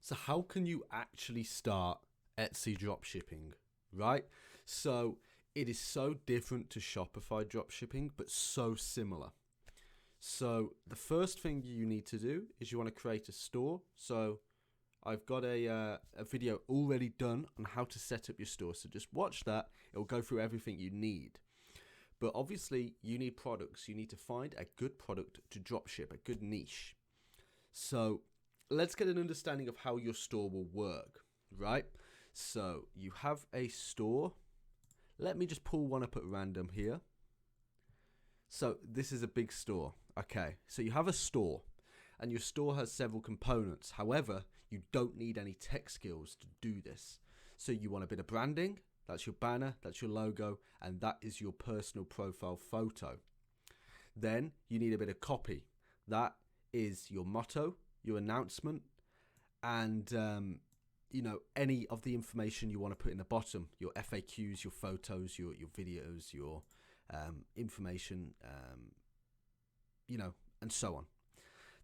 So how can you actually start Etsy dropshipping, right? So it is so different to Shopify dropshipping, but so similar. So the first thing you need to do is you want to create a store. So I've got a video already done on how to set up your store. So just watch that. It'll go through everything you need. But obviously you need products. You need to find a good product to dropship, a good niche. So let's get an understanding of how your store will work, right? So you have a store. Let me just pull one up at random here. So this is a big store. Okay, so you have a store and your store has several components. However, you don't need any tech skills to do this. So you want a bit of branding. That's your banner, that's your logo, and that is your personal profile photo. Then you need a bit of copy. That is your motto, your announcement, and any of the information you want to put in the bottom, your FAQs, your photos, your videos, your information, and so on.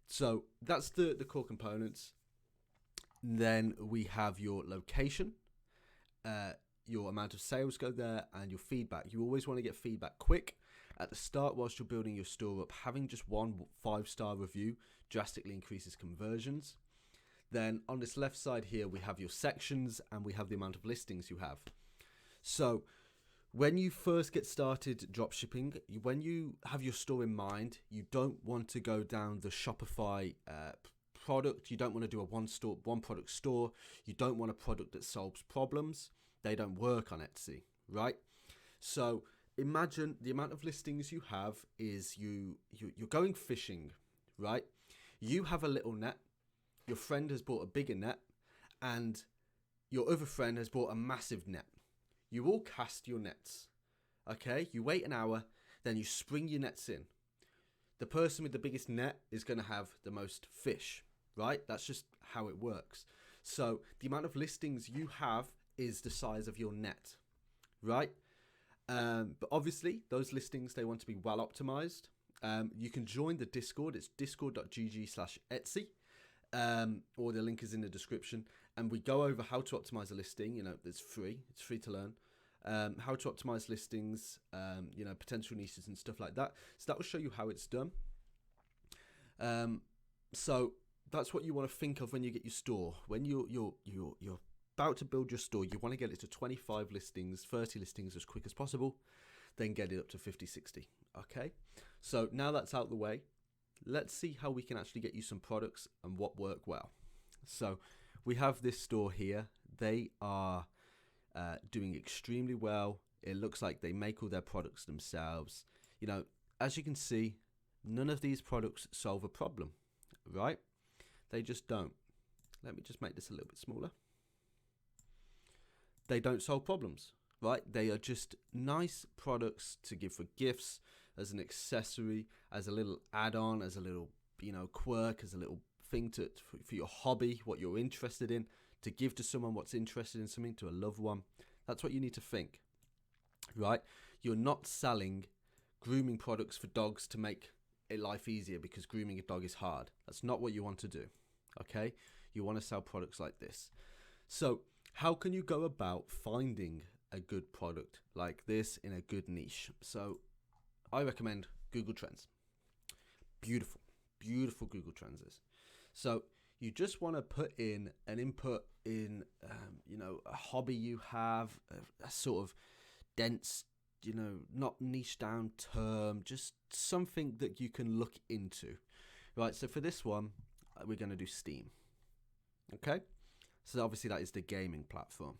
So that's the core components. Then we have your location, your amount of sales go there, and your feedback. You always want to get feedback quick. At the start, whilst you're building your store up, having just one 5-star review drastically increases conversions. Then on this left side here, we have your sections and we have the amount of listings you have. So when you first get started dropshipping, when you have your store in mind, you don't want to go down the Shopify product. You don't want to do a one product store. You don't want a product that solves problems. They don't work on Etsy, right? So imagine the amount of listings you have is you're going fishing, right? You have a little net. Your friend has bought a bigger net, and your other friend has bought a massive net. You all cast your nets, okay? You wait an hour, then you spring your nets in. The person with the biggest net is going to have the most fish, right? That's just how it works. So the amount of listings you have is the size of your net, right? But obviously, those listings, they want to be well optimized. You can join the Discord. It's discord.gg/Etsy. Or the link is in the description, and we go over how to optimize a listing. It's free to learn. How to optimize listings, potential niches and stuff like that. So that will show you how it's done. So that's what you want to think of when you get your store. When you're about to build your store, you want to get it to 25 listings, 30 listings as quick as possible, then get it up to 50, 60. Okay, so now that's out of the way, let's see how we can actually get you some products and what work well. So we have this store here. They are doing extremely well. It looks like they make all their products themselves. As you can see, none of these products solve a problem, right? They just don't. Let me just make this a little bit smaller. They don't solve problems, right? They are just nice products to give for gifts, as an accessory, as a little add-on, as a little, quirk, as a little thing for your hobby, what you're interested in, to give to someone what's interested in something, to a loved one. That's what you need to think, right? You're not selling grooming products for dogs to make life easier because grooming a dog is hard. That's not what you want to do, okay? You want to sell products like this. So how can you go about finding a good product like this in a good niche? So I recommend Google Trends. Beautiful Google Trends is. So you just want to put in an input in, a hobby you have, a sort of dense, not niche down term, just something that you can look into. Right, so for this one, we're going to do Steam. Okay, so obviously that is the gaming platform.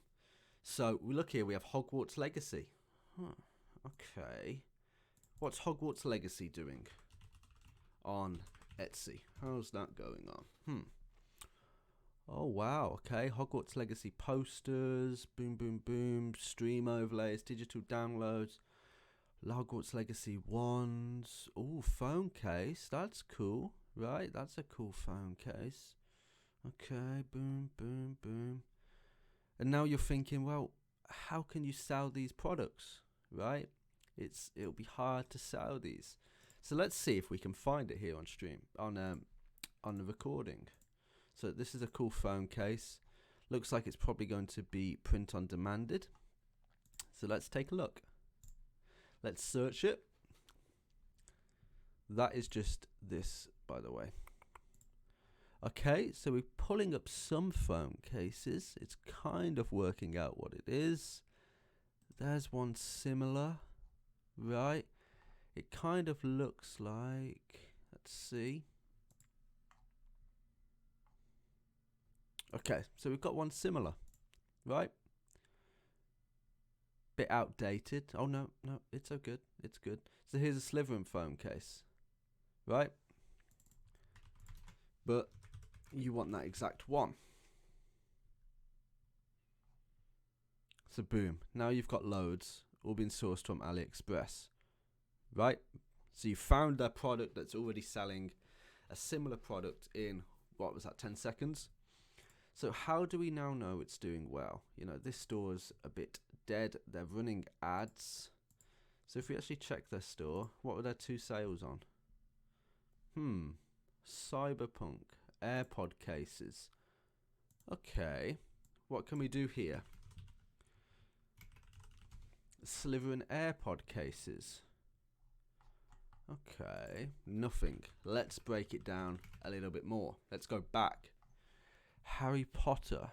So we look here, we have Hogwarts Legacy. Okay. What's Hogwarts Legacy doing on Etsy? How's that going on? Oh, wow. Okay. Hogwarts Legacy posters. Boom, boom, boom. Stream overlays. Digital downloads. Hogwarts Legacy wands. Oh, phone case. That's cool. Right. That's a cool phone case. Okay. Boom, boom, boom. And now you're thinking, well, how can you sell these products? Right? It'll be hard to sell these. So let's see if we can find it here on stream, on the recording. So this is a cool phone case. Looks like it's probably going to be print on demanded. So let's take a look. Let's search it. That is just this, by the way. Okay, so we're pulling up some phone cases. It's kind of working out what it is. There's one similar, right? It kind of looks like, let's see. Okay, so we've got one similar, right? Bit outdated. Oh, no, it's so good. It's good. So here's a Slytherin phone case, right? But you want that exact one. So boom, now you've got loads, all been sourced from AliExpress, right? So you found a product that's already selling a similar product in, what was that, 10 seconds? So how do we now know it's doing well? You know, this store's a bit dead. They're running ads. So if we actually check their store, what were their 2 sales on? Cyberpunk, AirPod cases. Okay, what can we do here? Slytherin AirPod cases. Okay, nothing. Let's break it down a little bit more. Let's go back. Harry Potter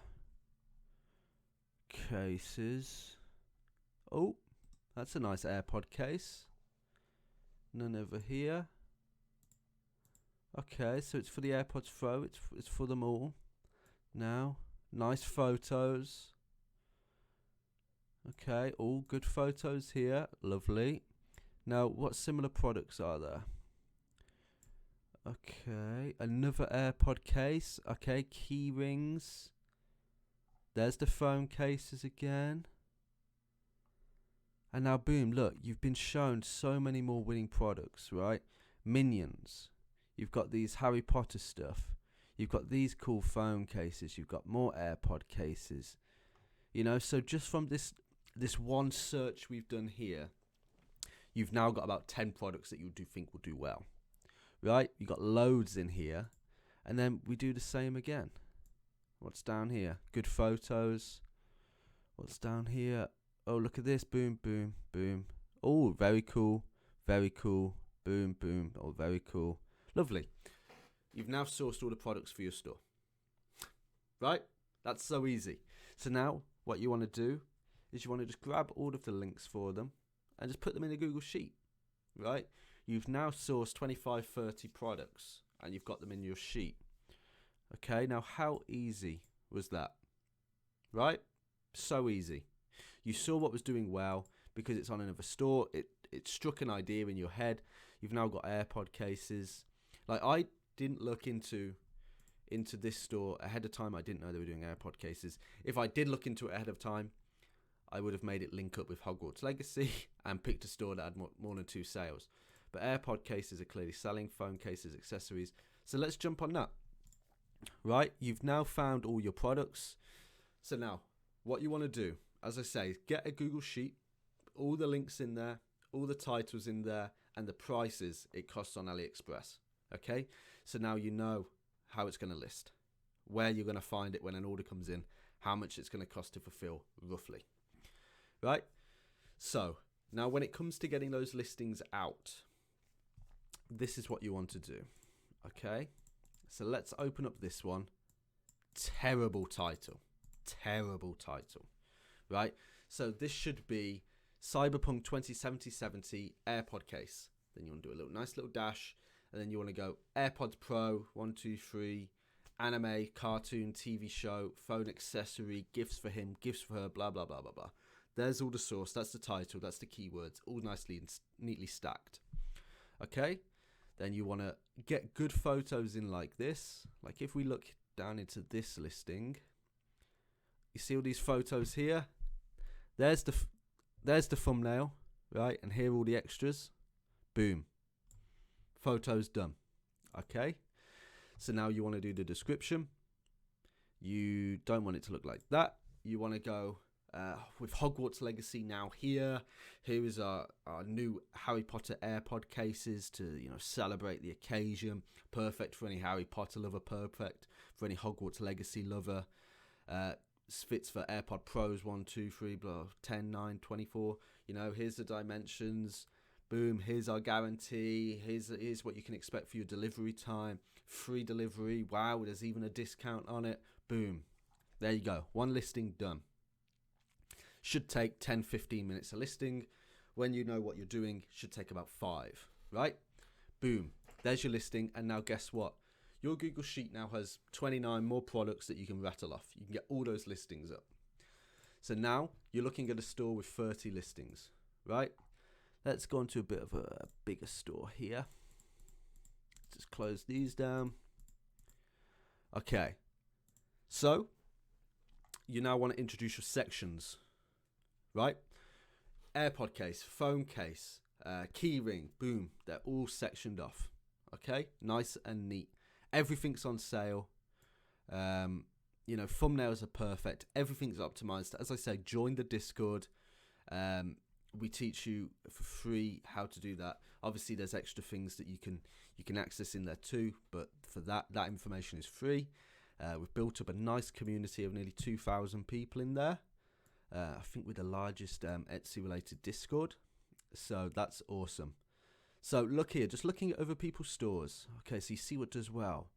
cases. Oh, that's a nice AirPod case. None over here. Okay, so it's for the AirPods Pro. It's for them all. Now, nice photos. Okay, all good photos here. Lovely. Now, what similar products are there? Okay, another AirPod case. Okay, key rings. There's the phone cases again. And now, boom, look, you've been shown so many more winning products, right? Minions. You've got these Harry Potter stuff. You've got these cool phone cases. You've got more AirPod cases. You know, so just from this one search we've done here, you've now got about 10 products that you do think will do well. Right? You've got loads in here. And then we do the same again. What's down here? Good photos. What's down here? Oh, look at this. Boom, boom, boom. Oh, very cool. Very cool. Boom, boom. Oh, very cool. Lovely. You've now sourced all the products for your store. Right? That's so easy. So now what you want to do is you want to just grab all of the links for them and just put them in a Google Sheet. Right? You've now sourced 25, 30 products and you've got them in your sheet. Okay, now how easy was that? Right? So easy. You saw what was doing well because it's on another store. It struck an idea in your head. You've now got AirPod cases. Like, I didn't look into this store ahead of time. I didn't know they were doing AirPod cases. If I did look into it ahead of time, I would have made it link up with Hogwarts Legacy and picked a store that had more than 2 sales. But AirPod cases are clearly selling, phone cases, accessories. So let's jump on that. Right, you've now found all your products. So now, what you want to do, as I say, is get a Google Sheet, all the links in there, all the titles in there, and the prices it costs on AliExpress. Okay, so now you know how it's going to list, where you're going to find it when an order comes in, how much it's going to cost to fulfill, roughly. Right, so now when it comes to getting those listings out, this is what you want to do. Okay, so let's open up this one. Terrible title. Right, so this should be Cyberpunk 2070 AirPod case. Then you want to do a nice little dash, and then you want to go AirPods Pro 1, 2, 3, anime, cartoon, TV show, phone accessory, gifts for him, gifts for her, blah blah blah blah blah. There's all the source. That's the title. That's the keywords, all nicely and neatly stacked. Okay, then you want to get good photos in like this. Like if we look down into this listing, you see all these photos here. There's the thumbnail, right? And here are all the extras. Boom. Photos done. Okay. So now you want to do the description. You don't want it to look like that. You want to go with Hogwarts Legacy now here. Here is our new Harry Potter AirPod cases to, celebrate the occasion. Perfect for any Harry Potter lover. Perfect for any Hogwarts Legacy lover. Fits for AirPod Pros 1, 2, 3, blah, 10, 9, 24. You know, here's the dimensions. Boom, here's our guarantee. Here's what you can expect for your delivery time. Free delivery. Wow, there's even a discount on it. Boom. There you go. One listing done. Should take 10, 15 minutes a listing. When you know what you're doing, should take about 5, right? Boom. There's your listing. And now guess what? Your Google Sheet now has 29 more products that you can rattle off. You can get all those listings up. So now you're looking at a store with 30 listings, right? Let's go into a bit of a bigger store here. Just close these down. Okay. So you now want to introduce your sections, right? AirPod case, phone case, key ring, boom. They're all sectioned off. Okay, nice and neat. Everything's on sale. You know, thumbnails are perfect. Everything's optimized. As I say, join the Discord. We teach you for free how to do that. Obviously, there's extra things that you can access in there too, but for that information is free. We've built up a nice community of nearly 2,000 people in there. I think we're the largest Etsy-related Discord, so that's awesome. So look here, just looking at other people's stores. Okay, so you see what does well.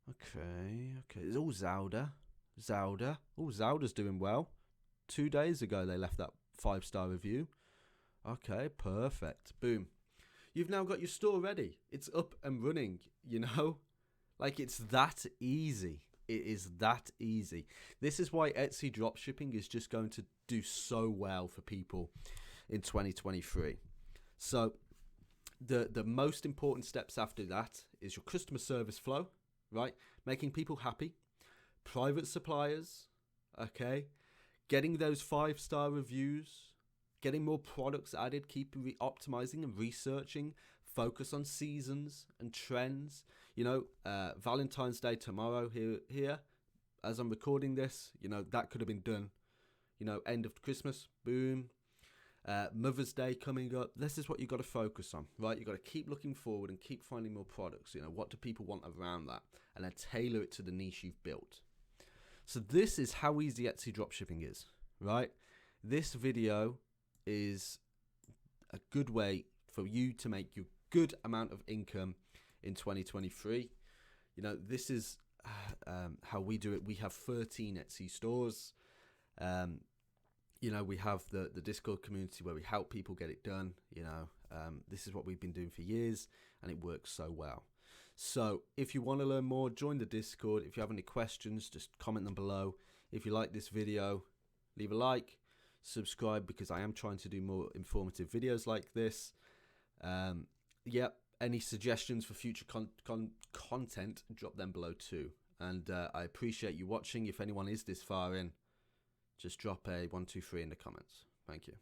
Okay. It's all Zauda. Oh, Zauda's doing well. 2 days ago, they left that 5-star review. Okay, perfect. Boom. You've now got your store ready. It's up and running, you know? Like, it's that easy. It is that easy. This is why Etsy dropshipping is just going to do so well for people in 2023. So the most important steps after that is your customer service flow, right? Making people happy. Private suppliers, okay? Getting those 5-star reviews. Getting more products added. Keep optimizing and researching. Focus on seasons and trends. You know, Valentine's Day tomorrow here. As I'm recording this, you know, that could have been done. You know, end of Christmas, boom. Mother's Day coming up. This is what you got to focus on, right? You got to keep looking forward and keep finding more products. You know, what do people want around that? And then tailor it to the niche you've built. So this is how easy Etsy dropshipping is, right? This video is a good way for you to make your good amount of income in 2023. You know, this is how we do it. We have 13 Etsy stores. You know, we have the Discord community where we help people get it done. You know, this is what we've been doing for years, and it works so well. So if you want to learn more, join the Discord. If you have any questions, just comment them below. If you like this video, leave a like, subscribe, because I am trying to do more informative videos like this. Yep. Any suggestions for future content, drop them below too. And I appreciate you watching. If anyone is this far in, just drop a 1, 2, 3 in the comments. Thank you.